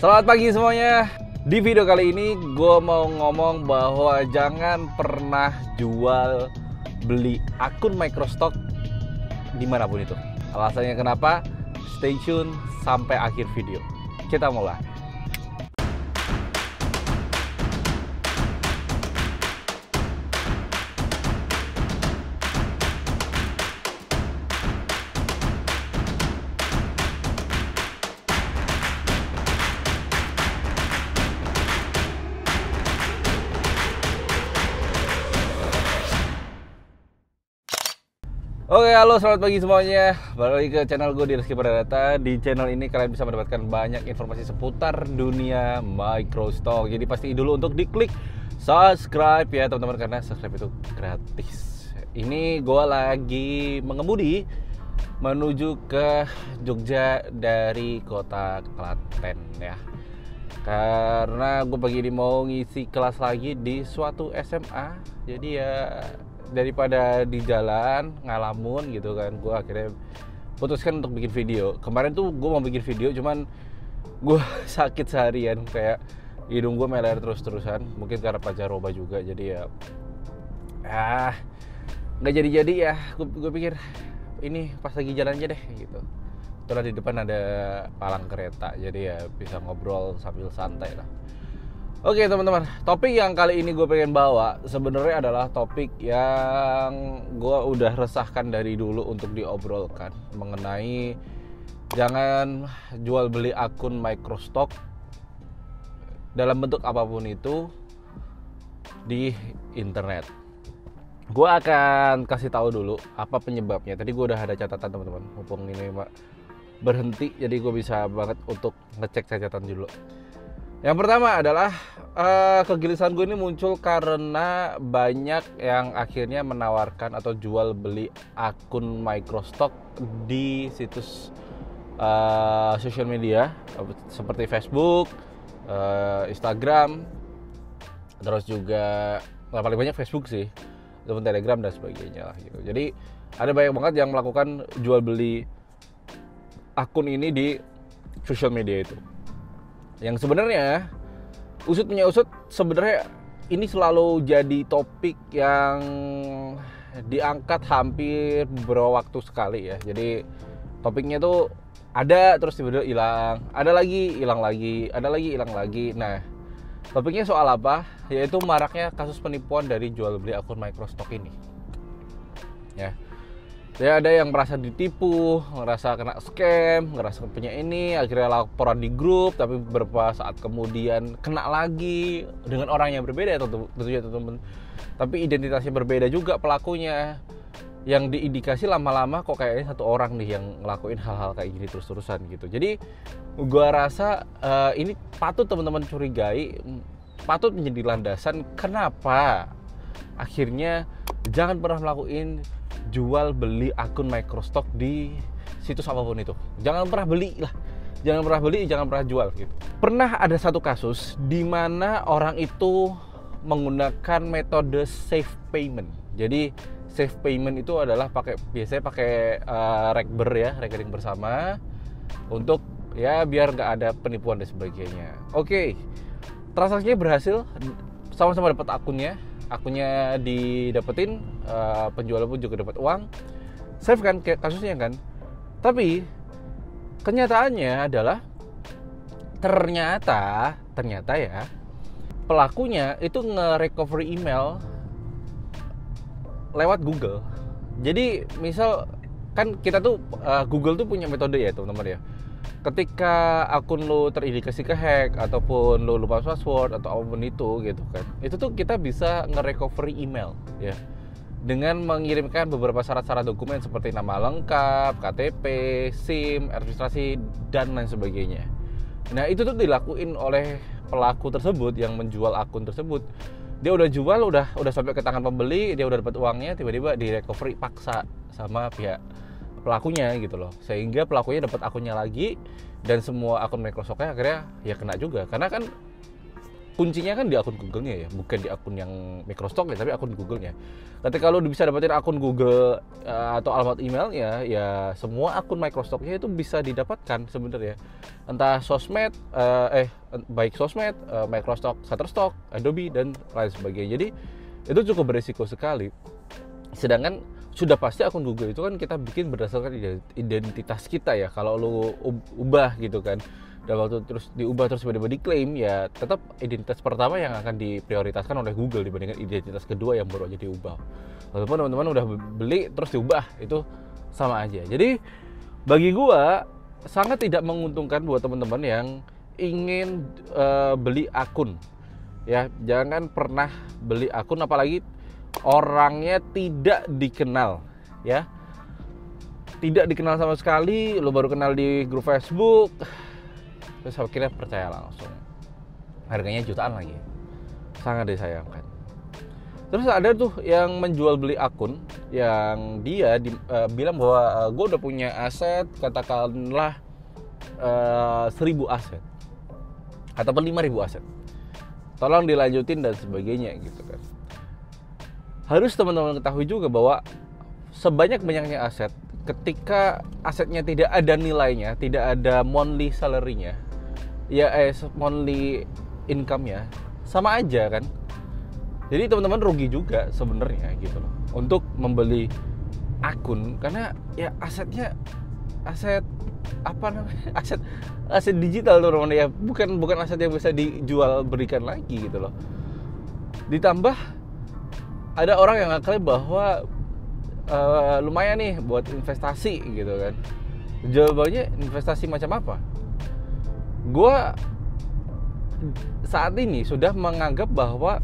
Selamat pagi semuanya. Di video kali ini gue mau ngomong bahwa jangan pernah jual beli akun microstock dimanapun itu. Alasannya kenapa? Stay tune sampai akhir video. Kita mulai. Oke, halo, selamat pagi semuanya. Balik lagi ke channel gue di Rizky Pradata. Di channel ini kalian bisa mendapatkan banyak informasi seputar dunia microstock. Jadi pasti dulu untuk diklik subscribe ya teman-teman, karena subscribe itu gratis. Ini gue lagi mengemudi menuju ke Jogja dari kota Klaten ya. Karena gue pagi ini mau ngisi kelas lagi di suatu SMA. Jadi ya daripada di jalan ngalamun gitu kan, gue akhirnya putuskan untuk bikin video. Kemarin tuh gue mau bikin video, cuman gue sakit seharian, kayak hidung gue meler terus-terusan. Mungkin karena pancaroba juga, jadi ya nggak jadi ya. Gue pikir ini pas lagi jalan aja deh gitu. Terus di depan ada palang kereta, jadi ya bisa ngobrol sambil santai lah. Oke teman-teman, topik yang kali ini gue pengen bawa sebenarnya adalah topik yang gue udah resahkan dari dulu untuk diobrolkan, mengenai jangan jual beli akun microstock dalam bentuk apapun itu di internet. Gue akan kasih tahu dulu apa penyebabnya. Tadi gue udah ada catatan teman-teman, mumpung ini berhenti, jadi gue bisa banget untuk ngecek catatan dulu. Yang pertama adalah kegelisahan gue ini muncul karena banyak yang akhirnya menawarkan atau jual beli akun microstock di situs sosial media seperti Facebook, Instagram, terus juga paling banyak Facebook sih, ataupun Telegram dan sebagainya lah gitu. Jadi ada banyak banget yang melakukan jual beli akun ini di sosial media itu. Yang sebenarnya usut punya usut, sebenarnya ini selalu jadi topik yang diangkat hampir beberapa waktu sekali ya. Jadi topiknya tuh ada terus tiba-tiba hilang, ada lagi hilang lagi, ada lagi hilang lagi. Nah, topiknya soal apa? Yaitu maraknya kasus penipuan dari jual beli akun microstock ini. Ya ada yang merasa ditipu, ngerasa kena scam, ngerasa punya ini, akhirnya laporan di grup, tapi beberapa saat kemudian kena lagi dengan orang yang berbeda tentunya teman-teman. Tapi identitasnya berbeda juga pelakunya. Yang diindikasi lama-lama kok kayaknya satu orang nih yang ngelakuin hal-hal kayak gini terus-terusan gitu. Jadi gua rasa ini patut teman-teman curigai, patut menjadi landasan kenapa akhirnya jangan pernah melakukan jual beli akun microstock di situs apapun itu. Jangan pernah beli lah. Jangan pernah beli, jangan pernah jual gitu. Pernah ada satu kasus di mana orang itu menggunakan metode safe payment. Jadi safe payment itu adalah biasanya pakai rekber ya, rekening bersama, untuk ya biar nggak ada penipuan dan sebagainya. Oke. Transaksinya berhasil, sama-sama dapat akunnya didapetin, penjual pun juga dapat uang, safe kan kasusnya kan. Tapi kenyataannya adalah ternyata ya pelakunya itu nge-recovery email lewat Google. Jadi misal kan kita tuh Google tuh punya metode ya teman-teman ya. Ketika akun lo terindikasi ke-hack ataupun lo lupa password atau apapun itu gitu kan, itu tuh kita bisa nge-recovery email ya, dengan mengirimkan beberapa syarat-syarat dokumen seperti nama lengkap, KTP, SIM, registrasi, dan lain sebagainya. Nah itu tuh dilakuin oleh pelaku tersebut yang menjual akun tersebut. Dia udah jual, udah sampai ke tangan pembeli, dia udah dapat uangnya, tiba-tiba di-recovery paksa sama pihak pelakunya gitu loh, sehingga pelakunya dapat akunnya lagi dan semua akun Microsoft-nya akhirnya ya kena juga. Karena kan kuncinya kan di akun Google-nya ya, bukan di akun yang Microstock ya, tapi akun Google-nya. Ketika lo bisa dapetin akun Google atau alamat emailnya, ya semua akun Microstock-nya itu bisa didapatkan sebenarnya. Entah sosmed, baik sosmed, Microstock, Shutterstock, Adobe dan lain sebagainya. Jadi itu cukup beresiko sekali. Sedangkan sudah pasti akun Google itu kan kita bikin berdasarkan identitas kita ya. Kalau lo ubah gitu kan, dan waktu terus diubah terus tiba-tiba diklaim, ya tetap identitas pertama yang akan diprioritaskan oleh Google dibandingkan identitas kedua yang baru aja diubah. Walaupun teman-teman udah beli terus diubah, itu sama aja. Jadi bagi gua sangat tidak menguntungkan buat teman-teman yang ingin beli akun. Ya, jangan pernah beli akun apalagi orangnya tidak dikenal, ya. Tidak dikenal sama sekali, lo baru kenal di grup Facebook, terus akhirnya percaya langsung. Harganya jutaan lagi, sangat disayangkan. Terus ada tuh yang menjual beli akun yang dia bilang bahwa gue udah punya aset, katakanlah 1000 aset ataupun 5000 aset, tolong dilanjutin dan sebagainya gitu kan. Harus teman-teman ketahui juga bahwa sebanyak-banyaknya aset, ketika asetnya tidak ada nilainya, tidak ada monthly salary-nya, ya monthly income-nya, sama aja kan. Jadi teman-teman rugi juga sebenarnya gitu loh untuk membeli akun, karena ya asetnya aset apa namanya, aset digital teman-teman ya, bukan aset yang bisa dijual berikan lagi gitu loh. Ditambah ada orang yang ngaklaim bahwa lumayan nih buat investasi gitu kan. Jawabannya investasi macam apa? Gua saat ini sudah menganggap bahwa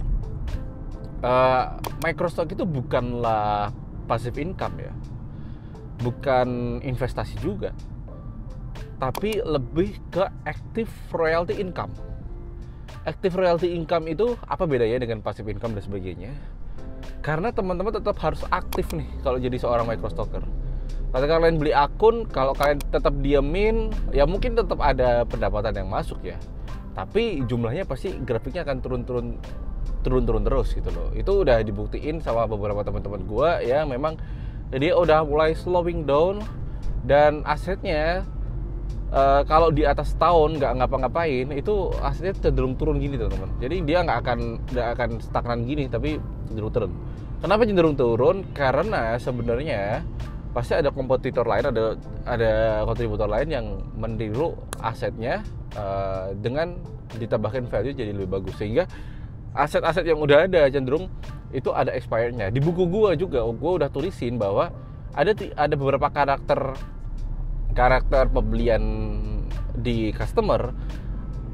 Microstock itu bukanlah passive income ya, bukan investasi juga, tapi lebih ke active royalty income. Active royalty income itu apa bedanya dengan passive income dan sebagainya? Karena teman-teman tetap harus aktif nih kalau jadi seorang microstocker. Kalau kalian beli akun, kalau kalian tetap diemin, ya mungkin tetap ada pendapatan yang masuk ya. Tapi jumlahnya pasti grafiknya akan turun terus gitu loh. Itu udah dibuktiin sama beberapa teman-teman gua ya, memang dia udah mulai slowing down dan asetnya kalau di atas tahun nggak ngapa-ngapain itu asetnya cenderung turun gini teman-teman. Jadi dia nggak akan stagnan gini, tapi cenderung turun. Kenapa cenderung turun? Karena sebenarnya pasti ada kompetitor lain, ada kontributor lain yang meniru asetnya dengan ditambahkan value jadi lebih bagus, sehingga aset-aset yang udah ada cenderung itu ada expirednya. Di buku gua juga gua udah tulisin bahwa ada beberapa karakter pembelian di customer,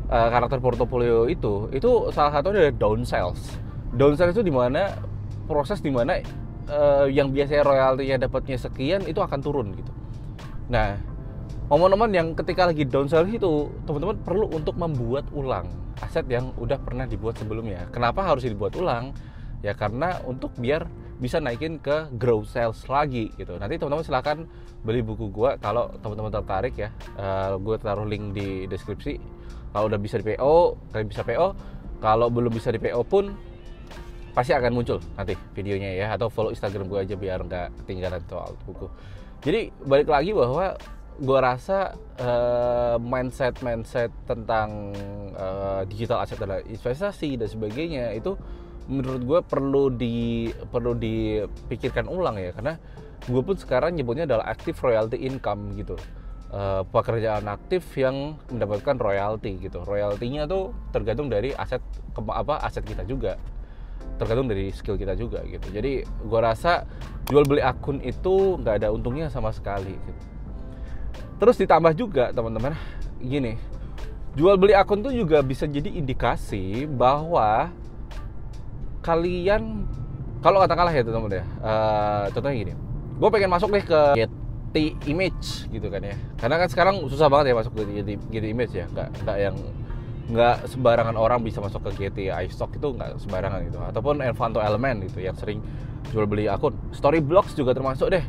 karakter portofolio itu salah satu adalah down sales. Down sales itu dimana proses dimana yang biasanya royaltinya dapatnya sekian itu akan turun gitu. Nah, momen-momen yang ketika lagi down sales itu teman-teman perlu untuk membuat ulang aset yang udah pernah dibuat sebelumnya. Kenapa harus dibuat ulang? Ya karena untuk biar bisa naikin ke grow sales lagi gitu. Nanti teman-teman silahkan beli buku gua kalau teman-teman tertarik ya. Gue taruh link di deskripsi. Kalau udah bisa di PO, kalian bisa PO. Kalau belum bisa di PO pun pasti akan muncul nanti videonya ya, atau follow Instagram gue aja biar nggak ketinggalan soal buku. Jadi balik lagi bahwa gue rasa mindset tentang digital asset adalah investasi dan sebagainya itu menurut gue perlu dipikirkan ulang ya, karena gue pun sekarang nyebutnya adalah active royalty income gitu. Pekerjaan aktif yang mendapatkan royalty gitu. Royaltinya tuh tergantung dari aset kita juga, tergantung dari skill kita juga gitu. Jadi gue rasa jual beli akun itu nggak ada untungnya sama sekali gitu. Terus ditambah juga teman-teman gini, jual beli akun tuh juga bisa jadi indikasi bahwa kalian, kalau katakanlah ya teman-teman ya, contohnya gini, gue pengen masuk nih ke Getty Image gitu kan ya, karena kan sekarang susah banget ya masuk ke Getty Image ya, nggak sembarangan orang bisa masuk ke Getty iStock, itu nggak sembarangan gitu, ataupun Envato Element gitu yang sering jual beli akun. Storyblocks juga termasuk deh,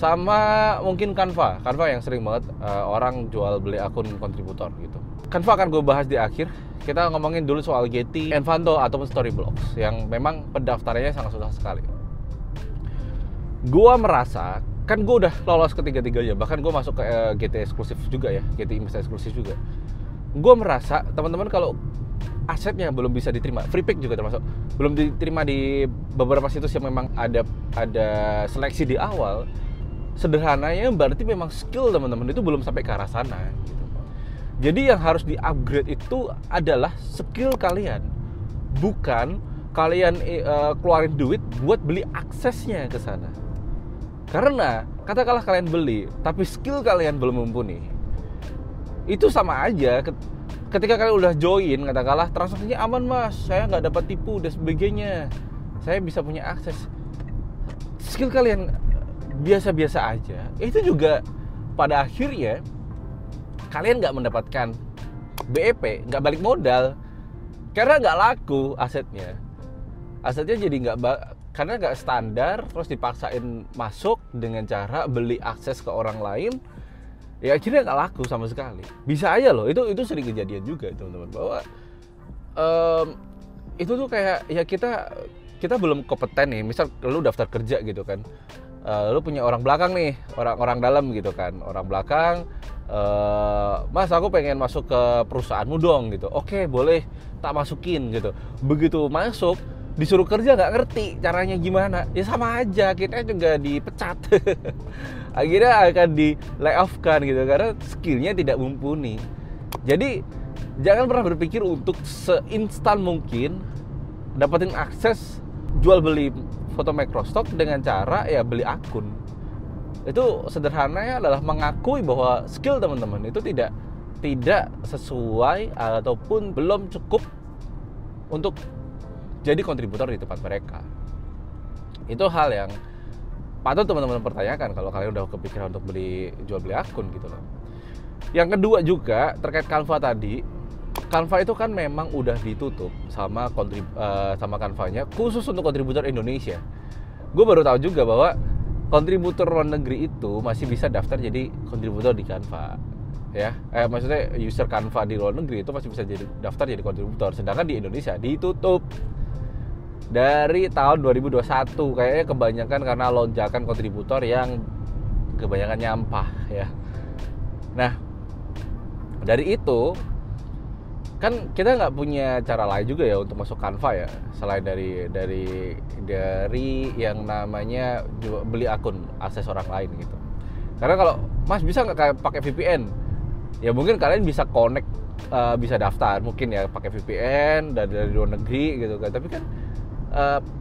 sama mungkin Canva yang sering banget orang jual beli akun kontributor gitu. Canva akan gue bahas di akhir kita ngomongin dulu soal Getty, Envato ataupun Storyblocks yang memang pendaftarannya sangat susah sekali. Gua merasa, kan gue udah lolos ketiga-tiganya, bahkan gue masuk ke Getty eksklusif juga ya, Getty Images eksklusif juga. Gue merasa teman-teman kalau asetnya belum bisa diterima, free pick juga termasuk, belum diterima di beberapa situs yang memang ada seleksi di awal, sederhananya berarti memang skill teman-teman itu belum sampai ke arah sana gitu. Jadi yang harus di-upgrade itu adalah skill kalian, bukan kalian keluarin duit buat beli aksesnya ke sana. Karena katakanlah kalian beli, tapi skill kalian belum mumpuni, itu sama aja. Ketika kalian udah join, katakanlah transaksinya aman mas, saya nggak dapat tipu dan sebagainya, saya bisa punya akses, skill kalian biasa-biasa aja, itu juga pada akhirnya kalian nggak mendapatkan BEP, nggak balik modal, karena nggak laku asetnya jadi karena nggak standar, terus dipaksain masuk dengan cara beli akses ke orang lain, ya akhirnya nggak laku sama sekali. Bisa aja loh, itu sering kejadian juga teman-teman, bahwa itu tuh kayak ya kita belum kompeten nih. Misal lu daftar kerja gitu kan, lu punya orang belakang nih, orang dalam gitu kan, orang belakang, mas aku pengen masuk ke perusahaanmu dong gitu. Oke, boleh, tak masukin gitu. Begitu masuk disuruh kerja nggak ngerti caranya gimana, ya sama aja, kita juga dipecat. Akhirnya akan di layoff kan gitu, karena skillnya tidak mumpuni. Jadi jangan pernah berpikir untuk seinstan mungkin dapetin akses jual beli foto microstock dengan cara ya beli akun. Itu sederhananya adalah mengakui bahwa skill teman-teman itu tidak sesuai ataupun belum cukup untuk jadi kontributor di tempat mereka. Itu hal yang patut teman-teman pertanyakan kalau kalian udah kepikiran untuk jual beli akun gitu loh. Yang kedua juga terkait Canva tadi, Canva itu kan memang udah ditutup sama Canva-nya khusus untuk kontributor Indonesia. Gue baru tahu juga bahwa kontributor luar negeri itu masih bisa daftar jadi kontributor di Canva, ya. Maksudnya user Canva di luar negeri itu masih bisa daftar jadi kontributor, sedangkan di Indonesia ditutup dari tahun 2021. Kayaknya kebanyakan karena lonjakan kontributor yang kebanyakan nyampah ya. Nah, dari itu kan kita nggak punya cara lain juga ya untuk masuk Canva ya, selain dari yang namanya beli akun akses orang lain gitu. Karena kalau mas bisa nggak pakai VPN, ya mungkin kalian bisa connect, bisa daftar mungkin ya pakai VPN dari luar negeri gitu kan. Tapi kan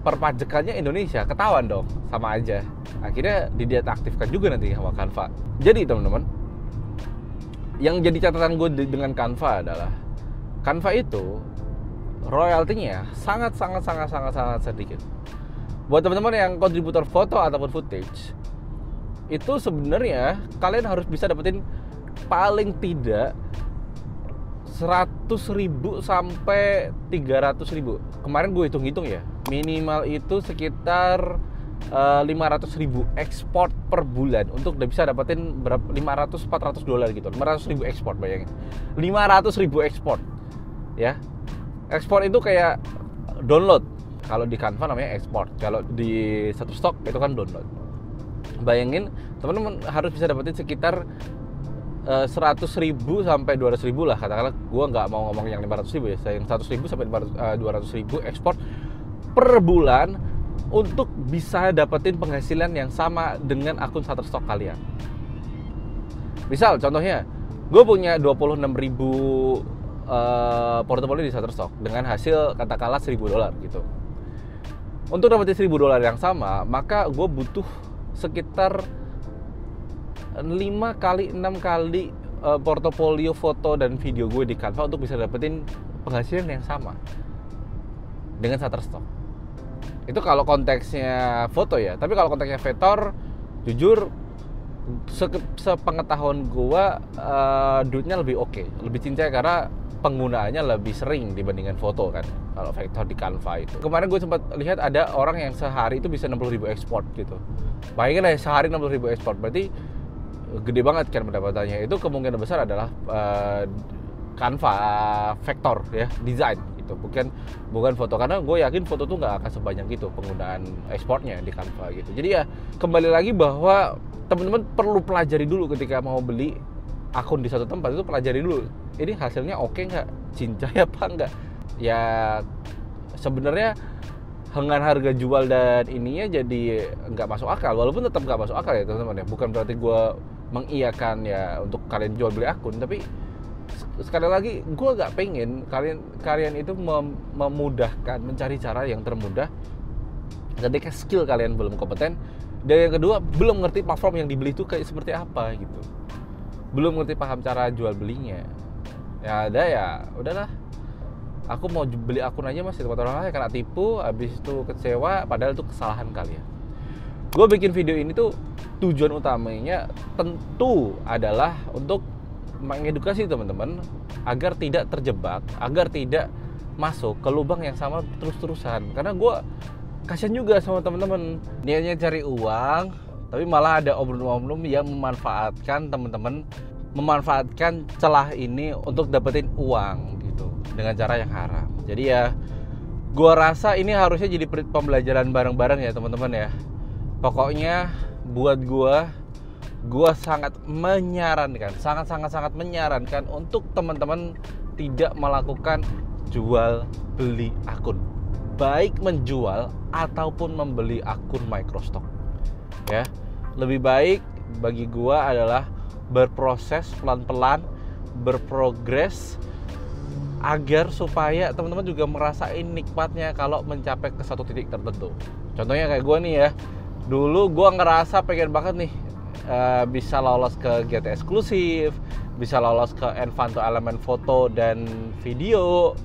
perpajakannya Indonesia, ketahuan dong, sama aja. Akhirnya dideaktifkan juga nanti sama Canva. Jadi teman-teman, yang jadi catatan gue dengan Canva adalah Canva itu royaltinya sangat sedikit. Buat teman-teman yang kontributor foto ataupun footage, itu sebenarnya kalian harus bisa dapetin paling tidak 100.000 sampai 300.000. Kemarin gue hitung-hitung ya, minimal itu sekitar 500.000 ekspor per bulan untuk udah bisa dapetin berapa, $500-400 gitu. 500.000 ekspor, bayangin. 500.000 ekspor. Ya. Ekspor itu kayak download. Kalau di Canva namanya ekspor. Kalau di Shutterstock itu kan download. Bayangin, teman-teman harus bisa dapetin sekitar 100.000 sampai 200.000 lah. Katakanlah gue nggak mau ngomong yang 500.000 ya, yang 100.000 sampai 200.000 ekspor per bulan untuk bisa dapetin penghasilan yang sama dengan akun Shutterstock kalian. Misal contohnya, gue punya 26.000 portofolio di Shutterstock dengan hasil katakanlah $1.000 gitu. Untuk dapetin $1.000 yang sama, maka gue butuh sekitar 5 kali 6 kali portofolio foto dan video gue di Canva untuk bisa dapetin penghasilan yang sama dengan Shutterstock. Itu kalau konteksnya foto ya. Tapi kalau konteksnya vektor, jujur sepengetahuan gue duitnya lebih oke, lebih cincai karena penggunaannya lebih sering dibandingkan foto kan. Kalau vektor di Canva itu, kemarin gue sempat lihat ada orang yang sehari itu bisa 60.000 ekspor gitu. Bayangin lah, sehari 60.000 ekspor, berarti gede banget kan pendapatannya. Itu kemungkinan besar adalah Canva vektor ya, desain gitu, bukan foto, karena gue yakin foto tuh nggak akan sebanyak itu penggunaan ekspornya di Canva gitu. Jadi ya kembali lagi bahwa teman-teman perlu pelajari dulu ketika mau beli akun di satu tempat, itu pelajari dulu ini hasilnya oke nggak, cincai apa enggak. Ya sebenarnya dengan harga jual dan ininya jadi nggak masuk akal, walaupun tetap nggak masuk akal ya teman-teman ya. Bukan berarti gue mengiyakan ya untuk kalian jual beli akun, tapi sekali lagi gue nggak pengen kalian itu memudahkan, mencari cara yang termudah ketika skill kalian belum kompeten, dan yang kedua belum ngerti platform yang dibeli itu kayak seperti apa gitu, belum ngerti paham cara jual belinya. Ya ada ya udahlah, aku mau beli akun aja mas di tempat orang lain, kena tipu, habis itu kecewa, padahal itu kesalahan kalian. Gue bikin video ini tuh tujuan utamanya tentu adalah untuk mengedukasi teman-teman agar tidak terjebak, agar tidak masuk ke lubang yang sama terus-terusan. Karena gue kasian juga sama teman-teman, niatnya cari uang, tapi malah ada oknum-oknum yang memanfaatkan teman-teman, memanfaatkan celah ini untuk dapetin uang gitu dengan cara yang haram. Jadi ya gue rasa ini harusnya jadi pembelajaran bareng-bareng ya teman-teman ya. Pokoknya buat gue sangat menyarankan, sangat menyarankan untuk teman-teman tidak melakukan jual beli akun, baik menjual ataupun membeli akun microstock ya. Lebih baik bagi gue adalah berproses pelan-pelan, berprogres, agar supaya teman-teman juga merasain nikmatnya kalau mencapai ke satu titik tertentu. Contohnya kayak gue nih ya, dulu gue ngerasa pengen banget nih bisa lolos ke GT eksklusif, bisa lolos ke Envato elemen foto dan video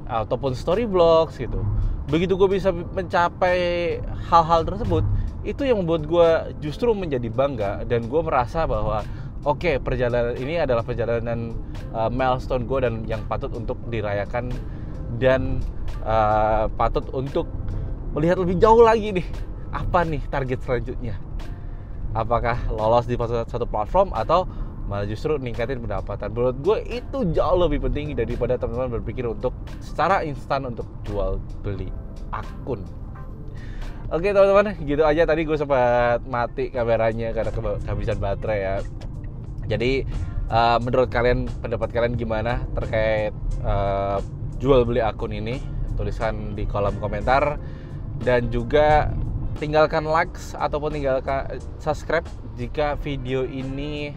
ataupun Storyblocks gitu. Begitu gue bisa mencapai hal-hal tersebut, itu yang membuat gue justru menjadi bangga, dan gue merasa bahwa oke, perjalanan ini adalah perjalanan milestone gue dan yang patut untuk dirayakan, dan patut untuk melihat lebih jauh lagi nih, apa nih target selanjutnya. Apakah lolos di satu platform atau malah justru ningkatin pendapatan. Menurut gue itu jauh lebih penting daripada teman-teman berpikir untuk secara instan untuk jual beli akun. Oke teman-teman, gitu aja. Tadi gue sempat mati kameranya karena kehabisan baterai ya. Jadi menurut kalian, pendapat kalian gimana terkait jual beli akun ini? Tuliskan di kolom komentar, dan juga tinggalkan likes ataupun tinggalkan subscribe jika video ini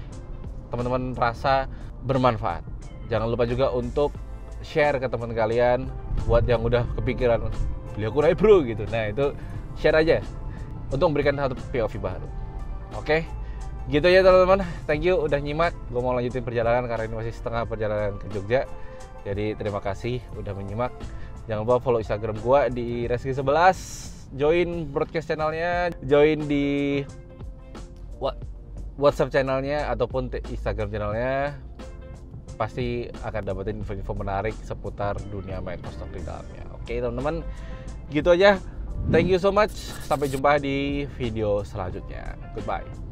teman-teman rasa bermanfaat. Jangan lupa juga untuk share ke teman kalian buat yang udah kepikiran beli akun aja bro gitu. Nah itu share aja untuk memberikan satu POV baru. Oke, gitu ya teman-teman. Thank you udah nyimak. Gue mau lanjutin perjalanan karena ini masih setengah perjalanan ke Jogja. Jadi terima kasih udah menyimak. Jangan lupa follow Instagram gue di Reski11. Join broadcast channelnya, join di WhatsApp channelnya ataupun Instagram channelnya. Pasti akan dapetin info-info menarik seputar dunia microstock di dalamnya. Oke teman-teman, gitu aja. Thank you so much. Sampai jumpa di video selanjutnya. Goodbye.